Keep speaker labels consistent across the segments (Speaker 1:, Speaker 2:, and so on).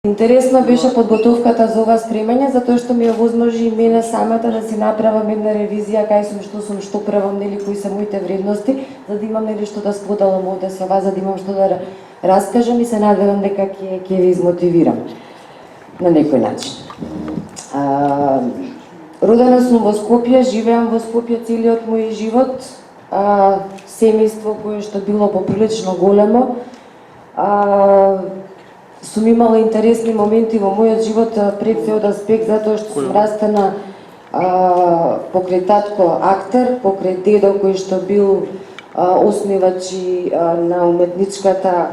Speaker 1: Интересно беше подготовката за ова спремање, затоа што ми овозможи и мене самата да си направам една ревизија кај сум, што правам, нели, кои се моите вредности, за да имам, нели, што да споделам овде со вас, за да имам што да раскажам и се надевам дека ќе ви измотивирам на некој начин. Родена сум во Скопје, живеам во Скопје целиот мој живот, семејство кое што било поприлично големо. Сум имала интересни моменти во мојот живот пред се од аспект, затоа што сум растена покрај татко актер, покрај дедо кој што бил основач на уметничката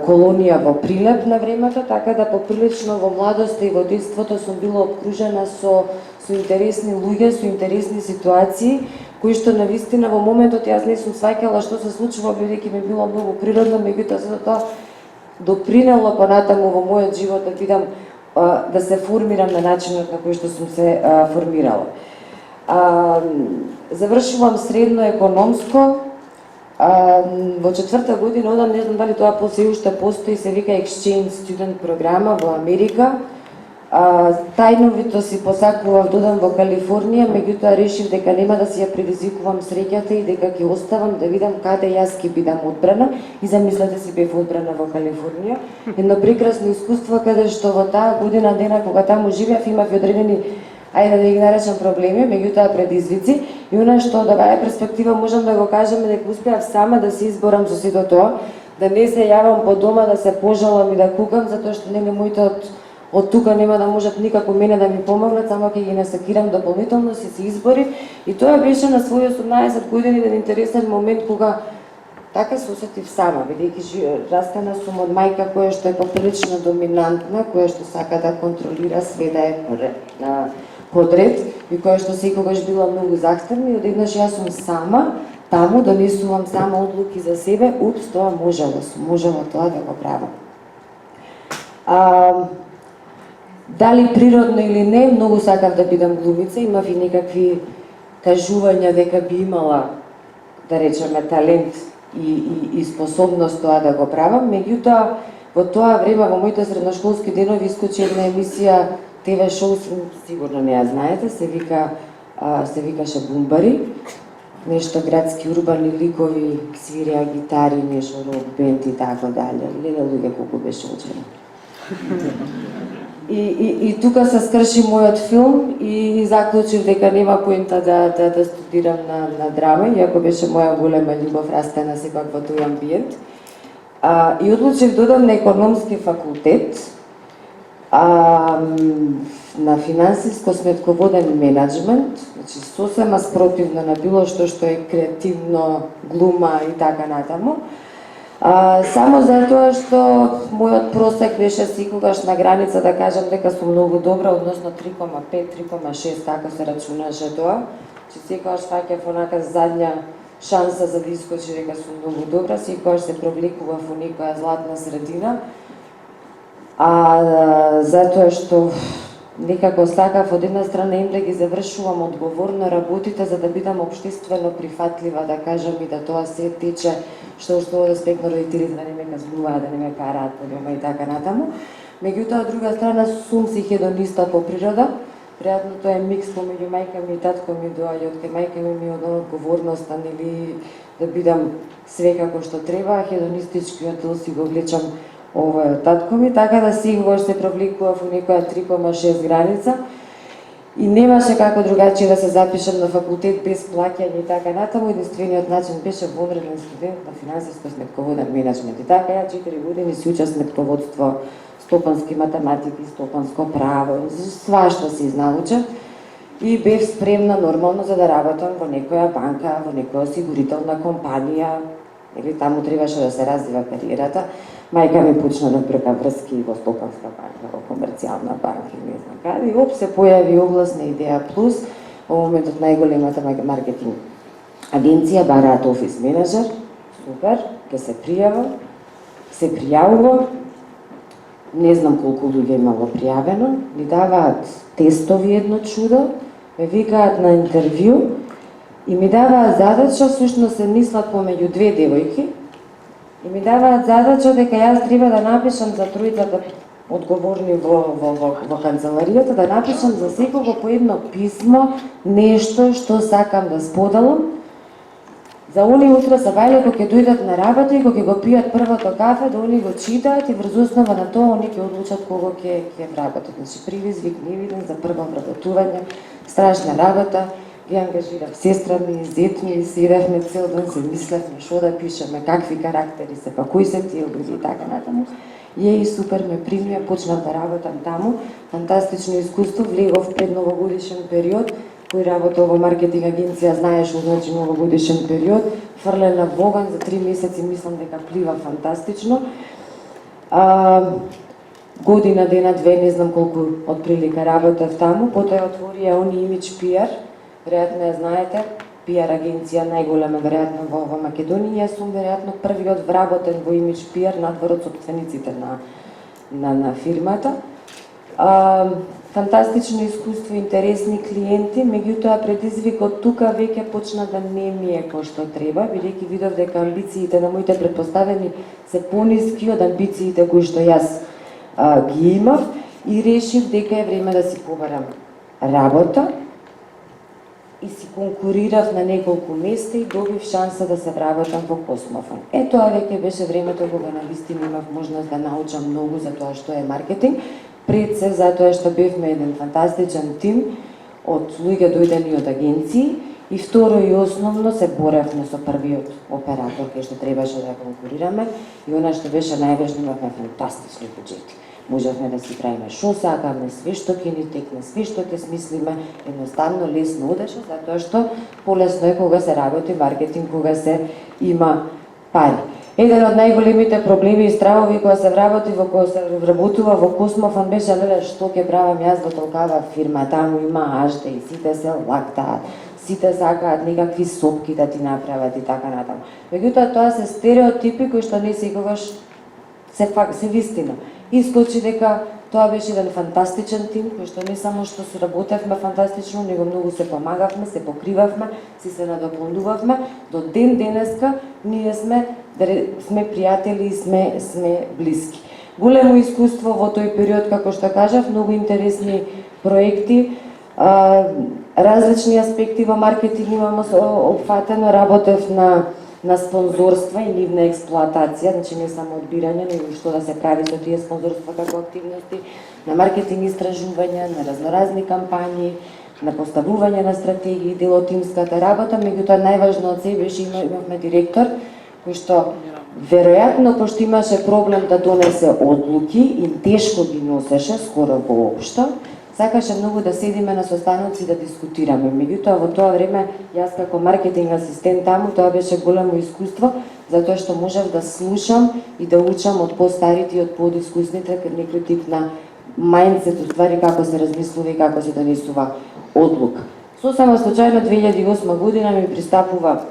Speaker 1: колонија во Прилеп на времето, така да поприлично во младоста и во детството сум била обкружена со интересни луѓе, со интересни ситуации, кои што навистина во моментот јас не сум сваќала што се случува, бидејќи ми било многу природно, меѓутоа за тоа допринело понатаму во мојот живот да бидам, да се формирам на начинот на кој што сум се формирала. Завршувам средно економско, во четврта година одам, не знам дали тоа се уште постои, се вика Exchange Student програма во Америка. Тајновито си посакував да одам во Калифорнија, меѓутоа решив дека нема да си ја предизвикувам среќата и дека ќе оставам да видам каде јас ќе бидам одбрана, и замислете си бев одбрана во Калифорнија. Едно прекрасно искуство каде што во таа година дена кога таму живеав имав и одредени, ајде да ги наречам, проблеми, меѓутоа предизвици, и она што од оваа перспектива можам да го кажам дека успеав сама да се изборам со сето тоа, да не се јавам по дома да се пожалам и да кукам, затоа што нели моите од тука нема да можат никако мене да ми помогнат, само ќе ги насакирам дополнително, се изборив, и тоа беше на своји 18 години еден интересен момент кога така се осетив сама, бидејќи растена сум од мајка која што е поприлично доминантна, која што сака да контролира све, да е подред, и која што секогаш била многу захтевна, и одеднаш јас сум сама, таму донесувам сама одлуки за себе, тоа можела тоа да го правам. Дали природно или не, многу сакав да бидам глумица, имав и некакви кажувања дека би имала, да речеме, талент и способност тоа да го правам, меѓутоа во тоа време, во моите средношколски денови, искочи една емисија ТВ шоу, сигурно не ја знаете, се викаше Бумбари, нешто градски урбани ликови, свиреа гитари, нешто рок бенд и така дале. Леле луѓе колку беше учено. И тука се скрши мојот филм и заклучив дека нема поента да студирам на драма, иако беше моја голема љубов, растена сепак во тој амбиент. И одлучив да одам на економски факултет, на финансиско-сметководен менеджмент, значи сосема спротивно на било што е креативно, глума и така натаму. Само затоа што мојот просек беше секогаш на граница, да кажам дека сум многу добра, односно 3,5, 3,6, така се рачунаше тоа, че секогаш фаќав онака задња шанса за да искочи дека сум многу добра, секогаш се провлекував во некоја златна средина, затоа што некако сакав од една страна им да ги завршувам одговорно работите за да бидам општествено прифатлива, да кажам, и да тоа се тече што од аспект на родителите, да не ме казнуваат, да не ме караат по дома и така натаму. Меѓутоа, од друга страна, сум си хедониста по природа. Веројатно тоа е микс помеѓу мајка ми и татко ми доаѓа, од кај мајка ми од одговорноста, нели, да бидам све како што треба, хедонистичкиот дел си го влечам овој од татко ми, така да секогаш се провлекував во некоја 3,6 граница. И немаше како другачи да се запишам на факултет без плаќање и така натаму. Единствениот начин беше вонреден студент на финансиско-сметководен менеджмент. И така ја 4 години си учев сметководство, стопански математики, стопанско право, свашта си научев. И бев спремна нормално за да работам во некоја банка, во некоја осигурителна компанија. Или таму требаше да се развива кариерата. Мајка ми почна да брка врски во стопанска банка, во комерцијална банка, не знам каде. И оп се појави оглас на Идеја Плюс, во моментот најголемата маркетинг агенција, бараат офис менеджер, супер, ќе се пријавам, се пријавувам, не знам колку луѓе имало пријавено, ми даваат тестови едно чудо, ме викаат на интервју и ми даваат задача, всушност се мислат помеѓу две девојки, И ми даваат задача дека јас треба да напишам за тројцата одговорни во канцеларијата, да напишам за секого по едно писмо, нешто што сакам да споделам. За они утре се бајле кога ќе дојдат на работа и кога ќе го пијат првото кафе, да они го читаат и врз основа на тоа они ќе одлучат кога ќе вработат. Значи привизвик невиден за прво вработување, страшна работа. Ги ангажирав сестра ми, зет ми, седевме цел ден, се мислевме што да пишеме, какви карактери се, па кои се тие луѓе и така натаму. И супер ме примија, почнав да работам таму, фантастично искуство, влегов пред новогодишен период, кој работел во маркетинг агенција, знае што значи новогодишен период, фрлена во оган за 3 месеци, мислам дека плива фантастично. Година, дена, две, не знам колку отприлика работев таму, потоа отворија они Image PR, веројатно ја знаете, PR агенција најголема веројатно во Македонија, сум веројатно првиот вработен во Image PR надвор од сопствениците на фирмата. Фантастично искуство, интересни клиенти, меѓутоа предизвикот тука веќе почна да не ми е кој што треба, бидејќи видов дека амбициите на моите претпоставени се пониски од амбициите кои што јас ги имав и решив дека е време да си побарам работа и си конкурирав на неколку места и добив шанса да се вработам во Космофон. Тоа веќе беше времето кога навистина имав можност да научам многу за тоа што е маркетинг, пред се затоа што бевме еден фантастичен тим од луѓе дојдени од агенции и второ и основно се боревме со првиот оператор кај што требаше да конкурираме и она што беше најважно, имавме фантастични буџети. Можевме да си правиме шо сакаме, све што ќе ни текне, све што ќе смислиме, едноставно лесно одеше, затоа што полесно е кога се работи маркетинг, кога се има пари. Еден од најголемите проблеми и стравови кога се работува во Космофон беше леле што ќе правам јас во толкава фирма, таму има ажде и сите се лактаат, сите сакаат некакви сопки да ти направат и така натаму. Меѓутоа тоа се стереотипи кои што не секогаш се вистина. Искочи дека тоа беше еден фантастичен тим, кој што не само што се работевме фантастично, него многу се помагавме, се покривавме, се надополнувавме. До ден денеска ние сме пријатели и сме блиски. Големо искуство во тој период, како што кажав, многу интересни проекти, различни аспекти во маркетинг имаме опфатено, работев на спонзорства и нивна експлоатација, значи не само одбирање, него што да се прави со тие спонзорства како активности, на маркетинг истражувања, на разноразни кампањи, на поставување на стратегии, дел од тимската работа, меѓутоа најважно од се беше имавме директор кој што веројатно пошто имаше проблем да донесе одлуки и тешко ги носеше скоро воопшто, сакаше многу да седиме на состаноци да дискутираме. Меѓутоа во тоа време јас како маркетинг асистент таму тоа беше големо искуство, затоа што можев да слушам и да учам од постарите и од подискусните некој тип на мајндсет, уствари како се размислува и како се донесува одлука. Сосема случајно 2008 година ми пристапува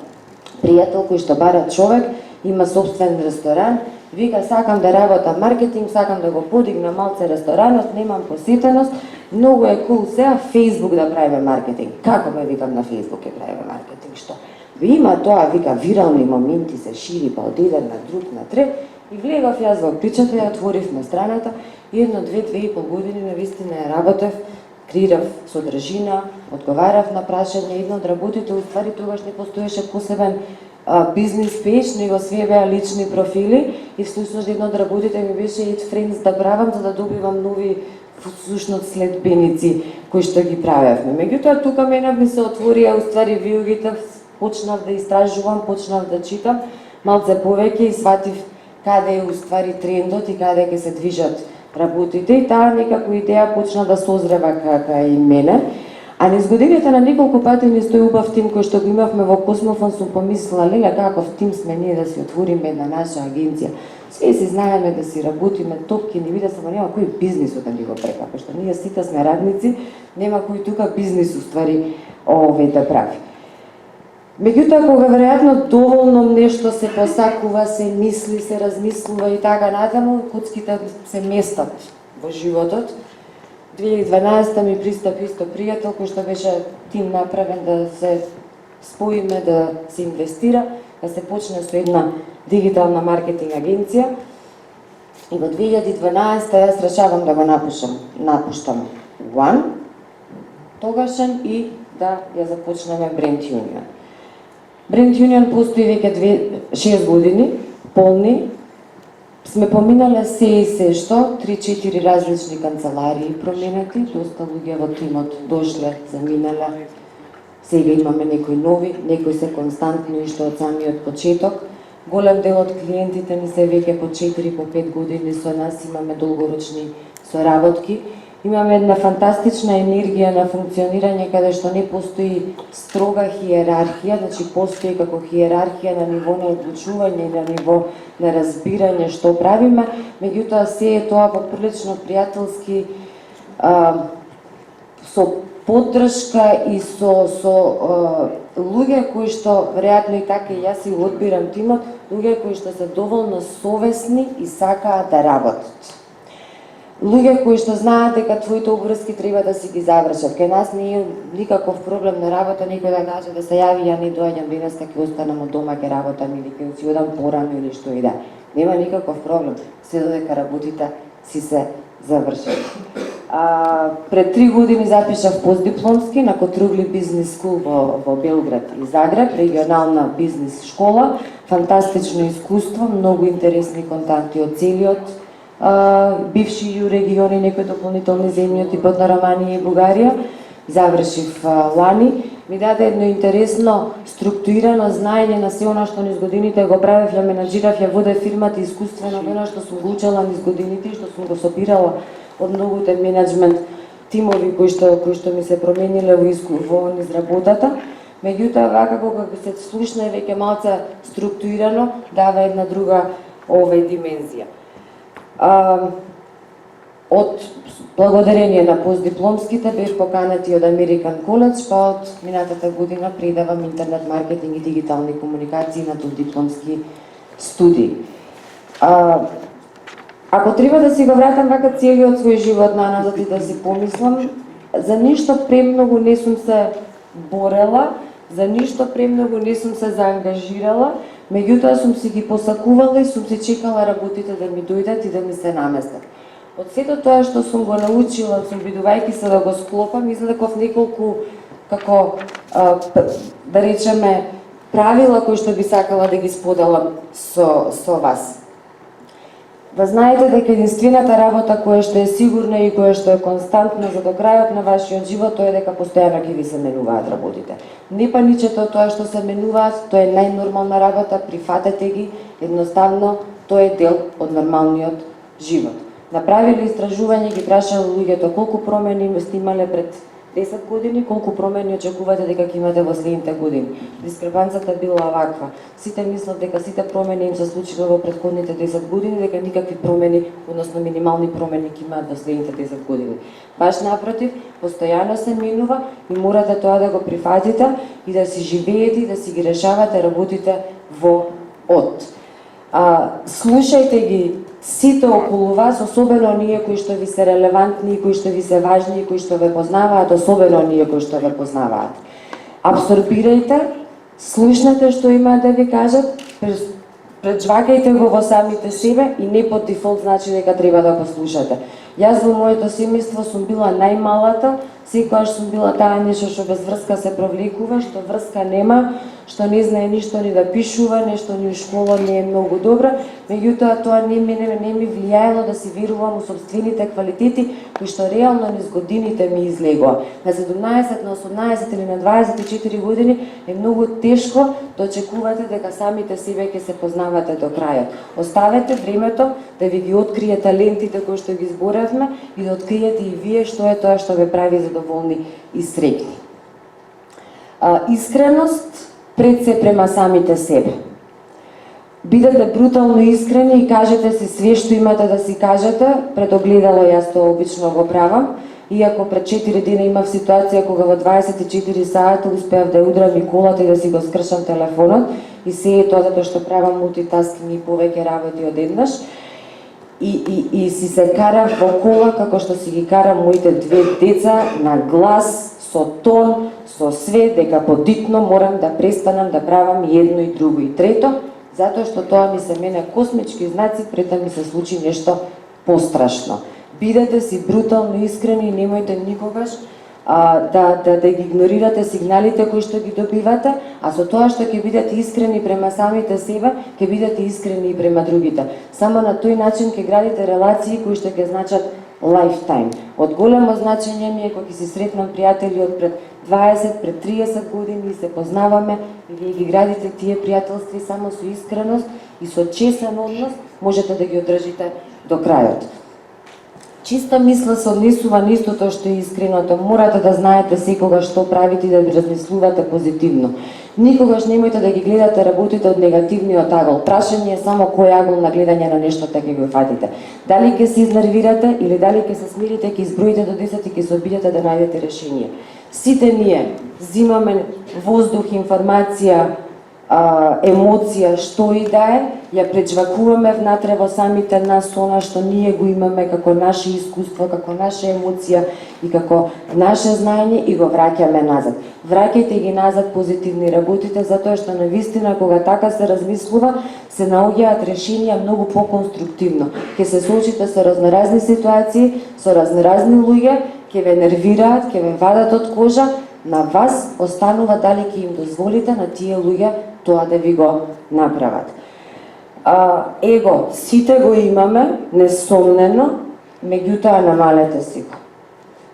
Speaker 1: пријател кој што бара човек, има собствен ресторан, вика сакам да работам маркетинг, сакам да го подигнам малце ресторанот, немам посетеност, многу е кул сега Facebook да правиме маркетинг. Како ме викам на Facebook ќе правиме маркетинг, што? Има тоа, вика, вирални моменти се шири па од еден на друг на трет и влегав јас во причата и отворивме страната и едно, две и пол години навистина ја работев, креирав содржина, одговарав на прашања, едно од работите, уствари тогаш не постоеше посебен бизнес пејдж, него све беа лични профили и всушност едно од работите ми беше Add Friends да правам за да добивам нови всушност следбеници кои што ги правевме. Меѓутоа тука мене ми се отворија уствари виугите, почнав да истражувам, почнав да читам малце повеќе и сватив каде е уствари трендот и каде ќе се движат работите и таа некако идеја почна да созрева кај мене. А низ годините на неколку пати низ тој убав тим кој што го имавме во Космофон сум помислила, леле каков тим сме ние да си отвориме една наша агенција. Све си знаеме да си работиме, топки ни виде, само нема кој бизнисот да ни го прекапа, што ние сите сме радници, нема кој тука бизнис уствари да прави. Меѓутоа, кога веројатно доволно нешто се посакува, се мисли, се размислува и така натаму, куцките се местат во животот. 2012 ми пристапи исто пријател кој што беше тим направен да се споиме, да се инвестира. да се почне со една дигитална маркетинг агенција и во 2012 јас решавам да го напуштам One, тогашен, и да ја започнеме Brand Union. Brand Union постои веќе 6 години, полни. Сме поминале се и се што, 3-4 различни канцеларии променети, доста луѓе во тимот дошле, заминале. Сега имаме некои нови, некои се константни, што од самиот почеток. Голем дел од клиентите ни се веќе по 4, по 5 години со нас, имаме долгорочни соработки. Имаме една фантастична енергија на функционирање каде што не постои строга хиерархија, значи постои како хиерархија на ниво на одлучување и на ниво на разбирање што правиме, меѓутоа се е тоа поприлично пријателски, со поддршка и со луѓе кои што, веројатно и така и јас си го одбирам тимот, луѓе кои што се доволно совесни и сакаат да работат. Луѓе кои што знаат дека твоите обврски треба да си ги завршат. Кај нас не е никаков проблем на работа, некој да каже да се јави, ја не доаѓам денеска, ќе останам од дома, ќе работам или ќе си одам порано или што и да. Нема никаков проблем, се додека работите си се завршат. Пред 3 години запишав постдипломски на Котругли бизнес скул во Белград и Загреб, регионална бизнес школа, фантастично искуство, многу интересни контакти од целиот бивши ју региони, некои дополнителни земји од типот на Романија и Бугарија. Завршив лани, ми даде едно интересно структурирано знаење на се она што низ годините го правев, ја менаџирав, ја водев фирмата искуствено, она што сум го учела низ годините и што сум го собирала од многуте менеджмент тимови кои што ми се промениле во низ работата. Меѓутоа, вака кога се слушна веќе малце структурирано, дава една друга димензија. Од благодарение на постдипломските бев поканети од American College, па од минатата година предавам интернет маркетинг и дигитални комуникации на дипломски студии. Ако треба да си го вратам вака целиот свој живот наназад и да си помислам, за ништо премногу не сум се борела, за ништо премногу не сум се заангажирала, меѓутоа сум си ги посакувала и сум си чекала работите да ми дојдат и да ми се наместат. Од сето тоа што сум го научила, сум бидувајќи се да го склопам, извлеков неколку, да речеме, правила кои што би сакала да ги споделам со вас. Да знаете дека единствената работа која што е сигурна и која што е константна за до крајот на вашиот живот, тоа е дека постојано ќе ви се менуваат работите. Не паничете од тоа што се менуваат, тоа е најнормална работа, прифатете ги, едноставно тоа е дел од нормалниот живот. Направиле истражување, ги прашале луѓето колку промени сте имале пред 10 години, колку промени очекувате дека ќе имате во следните години. Дискрепанцата била ваква. Сите мислат дека сите промени им се случиле во претходните 10 години, дека никакви промени, односно минимални промени ќе имаат во следните 10 години. Баш напротив, постојано се менува и морате тоа да го прифатите и да си живеете и да си ги решавате работите во од. Слушајте ги сите околу вас, особено оние кои што ви се релевантни, кои што ви се важни, кои што ве познаваат, особено оние кои што ве познаваат. Абсорбирајте, слушнете што имаат да ви кажат, преджвакајте го во самите себе и не по дефолт значи дека треба да го слушате. Јас во моето семејство сум била најмалата, секогаш сум била таа нешто што без врска се провлекува, што врска нема, што не знае ништо ни да пишува, нешто ни у школа не е многу добра, меѓутоа тоа не ми влијаело да си верувам у собствените квалитети кои што реално низ годините ми излегоа. На 17, на 18 или на 24 години е многу тешко да очекувате дека самите себе ќе се познавате до крајот. Оставете времето да ви ги открие талентите кои што ги зборевме и да откриете и вие што е тоа што ве прави задоволни и среќни. Искреност пред се према самите себе. Бидете брутално искрени и кажете си све што имате да си кажете, пред огледало јас тоа обично го правам, иако пред 4 дена имав ситуација кога во 24 сата успеав да удрам и колата и да си го скршам телефонот, и се е тоа затоа што правам мултитаскинг и повеќе работи одеднаш, и си се карав во кола како што си ги карам моите 2 деца на глас, со тон, со све, дека подитно морам да престанам да правам едно и друго и трето, затоа што тоа ми се мене космички знаци, пред да ми се случи нешто пострашно. Бидете си брутално искрени и немојте никогаш да ги игнорирате сигналите кои што ги добивате, а со тоа што ќе бидете искрени према самите себе, ќе бидете искрени и према другите. Само на тој начин ќе градите релации кои што ќе значат lifetime. Од големо значење ми е кога ќе си сретнам пријатели од пред 20, пред 30 години и се познаваме и вие ги градите тие пријателства само со искреност и со честен однос можете да ги одржите до крајот. Чиста мисла се однесува на истото што е искреното. Морате да знаете секогаш што правите и да ви размислувате позитивно. Никогаш немојте да ги гледате работите од негативниот агол. Прашање е само кој агол на гледање на нештото ќе го фатите. Дали ќе се изнервирате или дали ќе се смирите, ќе изброите до 10 и ќе се обидете да најдете решение. Сите ние зимаме воздух, информација, емоција, што и да е, ја пречвакуваме внатре во самите нас со она што ние го имаме како наше искуство, како наша емоција и како наше знаење и го враќаме назад. Враќајте ги назад позитивни работите, затоа што навистина кога така се размислува, се наоѓаат решенија многу поконструктивно. Ќе се соочите со разноразни ситуации, со разноразни луѓе, ќе ве нервираат, ќе ве вадат од кожа, на вас останува дали ќе им дозволите на тие луѓе тоа да ви го направат. Его, сите го имаме, несомнено, меѓутоа намалете си го.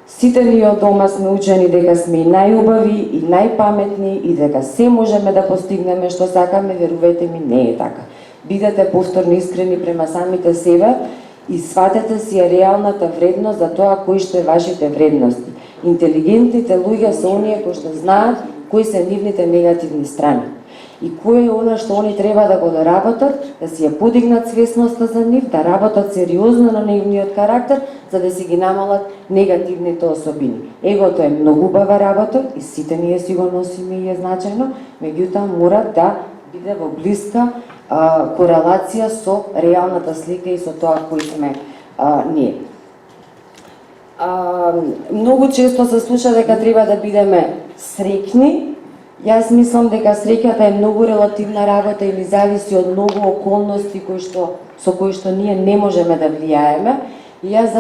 Speaker 1: Сите ние од дома сме учени дека сме и најубави, и најпаметни, и дека се можеме да постигнеме што сакаме, верувајте ми, не е така. Бидете повторно искрени према самите себе и сватете си реалната вредност за тоа кои што е вашите вредности. Интелигентните луѓе се оние кои што знаат кои се нивните негативни страни и кој е она што они треба да го доработат, да си ја подигнат свесноста за нив, да работат сериозно на нивниот карактер, за да си ги намалат негативните особини. Егото е многу убава работа и сите ние си го носиме и е значајно, меѓутоа мора да биде во блиска корелација со реалната слика и со тоа кои сме ние. Многу често се слуша дека треба да бидеме среќни. Јас мислам дека среќата е многу релативна работа или зависи од многу околности со кои што ние не можеме да влијаеме. И јас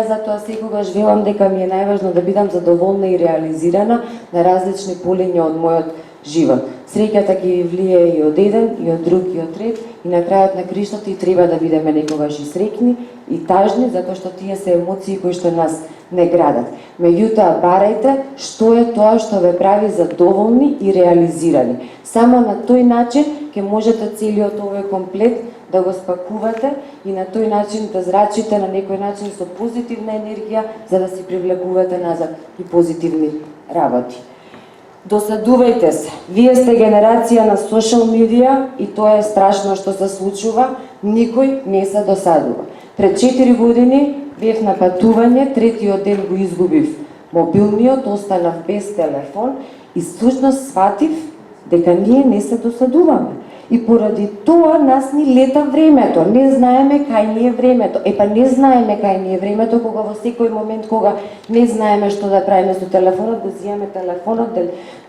Speaker 1: затоа секогаш велам дека ми е најважно да бидам задоволна и реализирана на различни полиња од мојот живот. Среќата ќе ви влијае и од еден, и од друг, и од трет, и на крајот на криштото и треба да бидеме некогаш и среќни и тажни, затоа што тие се емоции кои што нас не градат. Меѓутоа, барајте што е тоа што ве прави задоволни и реализирани. Само на тој начин ќе можете целиот овој комплет да го спакувате и на тој начин да зрачите на некој начин со позитивна енергија, за да си привлекувате назад и позитивни работи. Досадувајте се. Вие сте генерација на социјал медија и тоа е страшно што се случува. Никој не се досадува. Пред 4 години бев на патување, третиот ден го изгубив мобилниот, останав без телефон и всушност сватив дека ние не се досадуваме. И поради тоа нас ни лета времето, не знаеме кај ни е времето. Не знаеме кај ни е времето кога во секој момент кога не знаеме што да правиме со телефонот, го зијаме телефонот,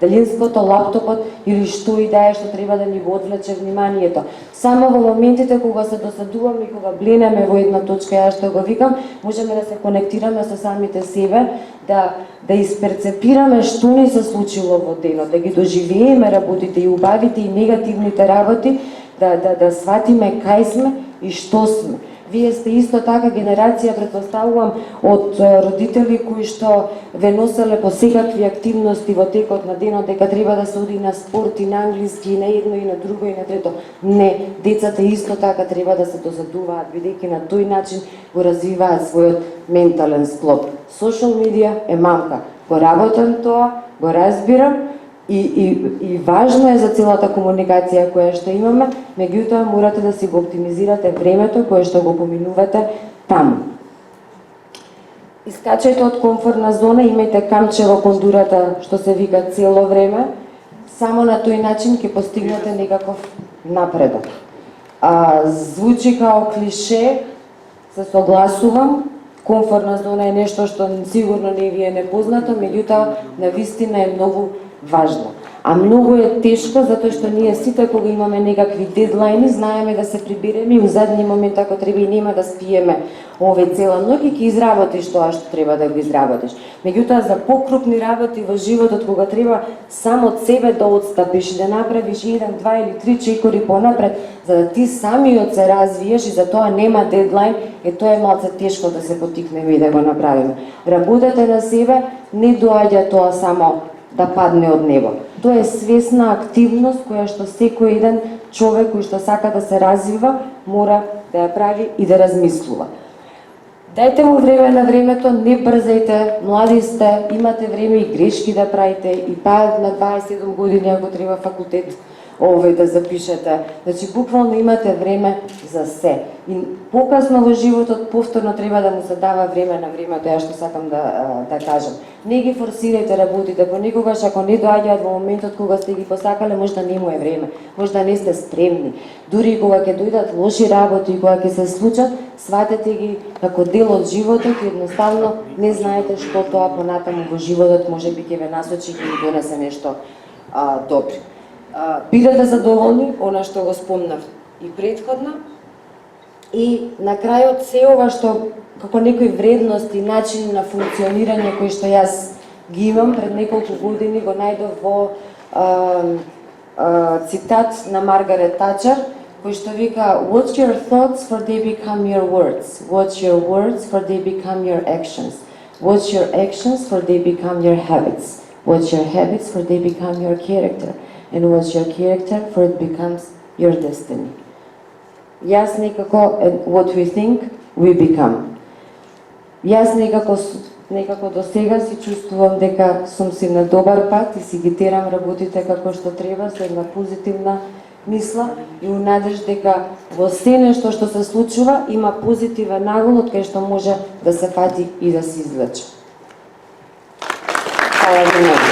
Speaker 1: далинското, лаптопот или што и да е што треба да ни го одвлече вниманието. Само во моментите кога се досадуваме и кога бленеме во една точка, јас што го викам, можеме да се конектираме со самите себе, да исперцепираме што ни се случило во денот, да ги доживееме работите и убавите и негативните работи, да сватиме кај сме и што сме. Вие сте исто така генерација, претпоставувам, од родители кои што ве носеле по секакви активности во текот на денот, дека треба да се оди на спорт и на англиски, и на едно, и на друго, и на трето. Не, децата исто така треба да се досадуваат, бидејќи на тој начин го развиваат својот ментален склоп. Социјал медија е мамка. Го работам тоа, го разбирам, и важно е за целата комуникација која што имаме, меѓутоа морате да си го оптимизирате времето кое што го поминувате таму. Искачајте од комфортна зона, имајте камче во кондурата што се вика цело време, само на тој начин ќе постигнете некаков напредок. Звучи као клише, се согласувам, комфортна зона е нешто што сигурно не ви е непознато, меѓутоа навистина е многу важно. А многу е тешко затоа што ние сите кога имаме некакви дедлайни, знаеме да се прибереме и у задни момент ако треба и нема да спиеме цела ноќ и ќе изработиш тоа што треба да го изработиш. Меѓутоа за покрупни работи во животот кога треба само од себе да отстапиш и да направиш 1, 2 или 3 чекори понапред за да ти самиот се развиеш и за тоа нема дедлайн, тоа е малце тешко да се потикнеме и да го направиме. Работата на себе не доаѓа тоа само да падне од небо. Тоа е свесна активност која што секој еден човек кој што сака да се развива мора да ја прави и да размислува. Дајте му време на времето, не брзајте, млади сте, имате време и грешки да правите, и па на 27 години ако треба факултет да запишете. Значи, буквално имате време за се. И покасно во животот повторно треба да му се дава време на време, тоа што сакам да кажам. Не ги форсирајте работите, понекогаш ако не доаѓаат во моментот кога сте ги посакале, можда не му е време, можда не сте спремни. Дури кога ќе дојдат лоши работи, кога ќе се случат, сватете ги како дел од животот и едноставно не знаете што тоа понатаму во животот можеби ќе ве насочи и ќе ви донесе нешто добро. Бидете задоволни, она што го спомнав и претходно, и на крајот се ова што како некои вредности и начини на функционирање кои што јас ги имам пред неколку години го најдов во цитат на Маргарет Тачер кој што вика "Watch your thoughts for they become your words. Watch your words for they become your actions. Watch your actions for they become your habits. Watch your habits for they become your character. And watch your character for it becomes your destiny." Јас некако, what we think, we become. Јас некако до сега си чувствувам дека сум си на добар пат и си ги терам работите како што треба, со една позитивна мисла и у надеж дека во се нешто што се случува има позитивен наглед од кај што може да се фати и да се извлече. Хвала ви.